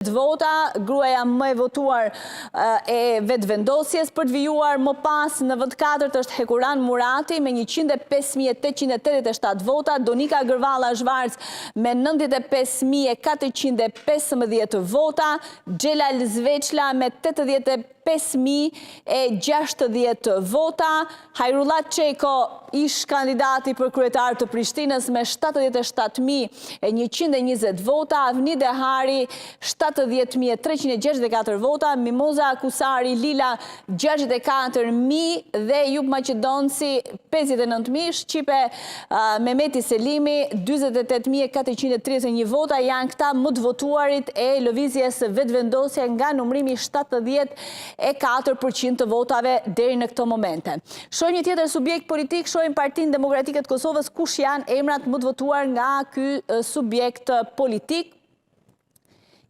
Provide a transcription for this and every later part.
Vota, gruaja më e votuar e vetëvendosjes për të vijuar më pas në vend 4 është Hekuran Murati me 105.887 vota, Donika Gërvalla Zhvarc me 95.415 vota, Xhelal Zveçla me 85.060 vota, Hajrullah Çeko ish kandidati për kryetar të Prishtinës me 77.120 vota, Avni Dehari 70.364 vota, Mimoza Kusari Lila 64.000 dhe Jup Maqedonci 59.000, Shqipe Mehmeti Selimi 48.431 vota, janë këta më të votuarit e lëvizjes vetëvendosje nga numrimi 74% të votave deri në këto momente. Shohim një tjetër subjekt politik, shohim Partinë Demokratike të Kosovës, kush janë emrat më të votuar nga ky subjekt politik.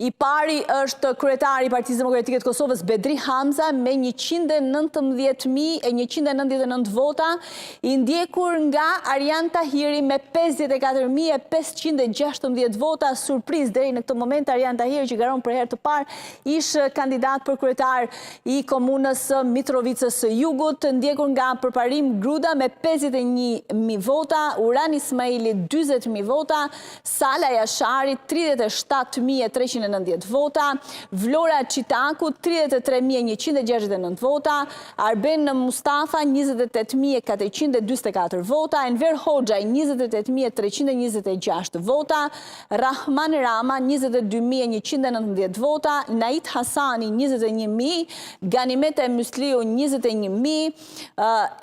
I pari është kryetari i Partisë Demokratike të Kosovës Bedri Hamza me 119.199 vota, i ndjekur nga Arjan Tahiri me 54.516 vota. Surprizë deri në këtë moment, Arjan Tahiri që garon për herë të parë ish kandidat për kryetar i komunës Mitrovicës së Jugut, ndjekur nga Përparim Gruda me 51.000 vota, Uran Ismaili 40.000 vota, Sala Jashari 37.390 vota, Vlora Qitaku 33.169 vota, Arben Mustafa 28.424 vota, Enver Hoxhaj 28.326 vota, Rahman Rama 22.119 vota, Nait Hasani 21.000, Ganimete Mysliu 21.000,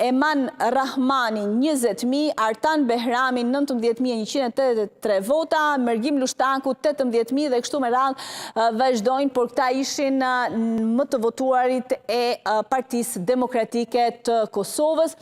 Eman Rahmani 20.000, Artan Behrami 19.183 vota, Mergim Lushtaku 18.000 dhe kështu me radhë vazhdojnë, por këta ishin më të votuarit e Partisë Demokratike të Kosovës.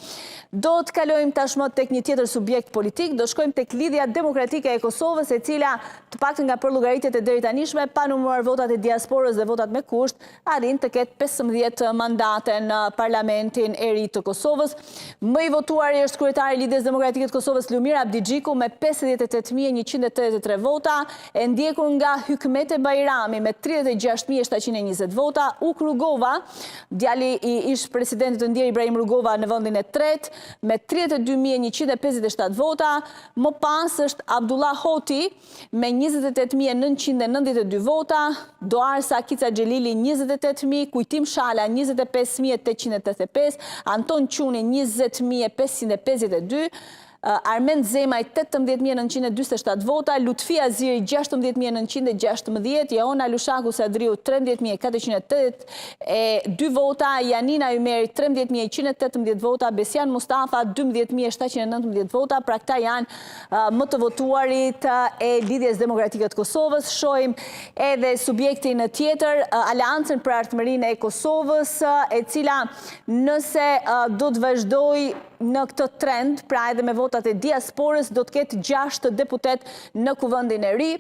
Do të kalojmë tashmë tek një tjetër subjekt politik, do shkojmë tek Lidhja Demokratike e Kosovës, e cila të paktën nga përllogaritet e deritanishme, pa numëruar votat e diasporës dhe votat me kusht, arrin të ketë 15 mandate në Parlamentin e ri të Kosovës. Më i votuari është kryetari i Lidhjes Demokratike të Kosovës Lumir Abdigjiku me 58.183 vota, e ndjekur nga Hykmete Bajrami me 36.720 vota, Uk Rugova, djali i ish presidentit të ndjer Ibrahim Rugova në vendin e tretë me 32.157 vota, më pas është Abdullah Hoti me 28.992 vota, Doar Sakica Xhelili 28.000, Kujtim Shala 25.885, Anton Quni 20.552, Armend Zemaj 18.927 vota, Lutfi Aziri 16.916, Jaona Lushaku Sadriu 13.482 vota, Janina Ymeri 13.118 vota, Besian Mustafa 12.719 vota. Pra këta janë më të votuarit e Lidhjes Demokratike të Kosovës. Shohim edhe subjektin tjetër, Aleancën për Ardhmërinë e Kosovës, e cila nëse do të vazhdoj në këtë trend, pra edhe me votat e diasporës, do të ketë 6 deputet në kuvendin e ri.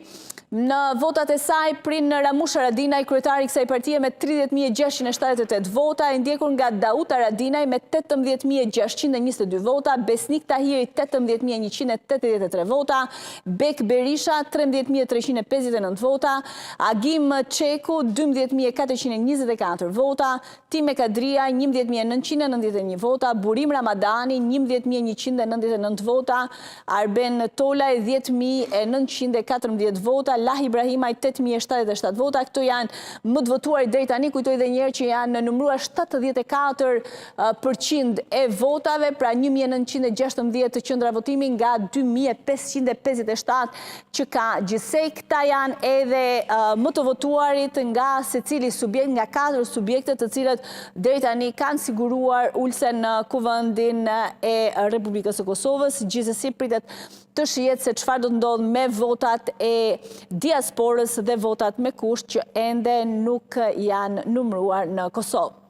Në votat e saj prin Ramush Haradinaj, kryetari i kësaj partie me 30.678 vota, e ndjekur nga Daut Haradinaj me 18.622 vota, Besnik Tahiri 18.183 vota, Bek Berisha 13.359 vota, Agim Çeku 12.424 vota, Time Kadria 11.991 vota, Burim Ramadani 11.199 vota, Arben Tolaj 10.914 vota, Lah Ibrahimaj 8.077 vota. Këto janë më të votuarit deri tani, kujtoj edhe një herë që janë numëruar 74% e votave, pra 1.916 qendra votimi nga 2.557 që ka gjithsej. Këta janë edhe më të votuarit nga secili subjekt, nga 4 subjekte të cilët deri tani kanë siguruar ulsen në kuvendin e Republikës së Kosovës. Gjithsesi pritet të shihet se çfarë do të ndodhë me votat e diasporës dhe votat me kusht që ende nuk janë numëruar në Kosovë.